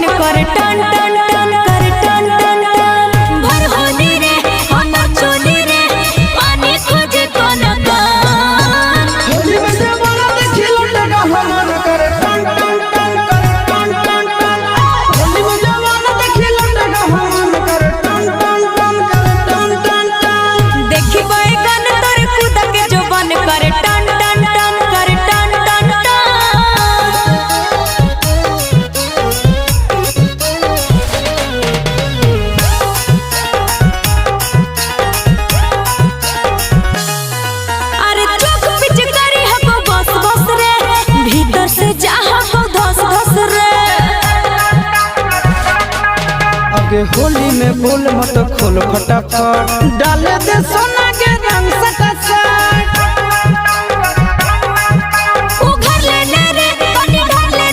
मन करे टन टन टन करे टन टन टन भर होली रे हम चोली रे पानी खोजे कोन कान होली में जवाना देखी लटका हमन करे टन टन टन करे टन टन टन होली में जवाना देखी लटका हमन करे टन टन टन करे टन टन टन देखी बैगन तोर कूद के जो बन करे टन टन टन करे टन टन टन अरे चुप पिच करी हको बस बस रे भीतर से चाह को धस धस रे आगे होली में बोल मत खोल फटाफट डाले दे सोना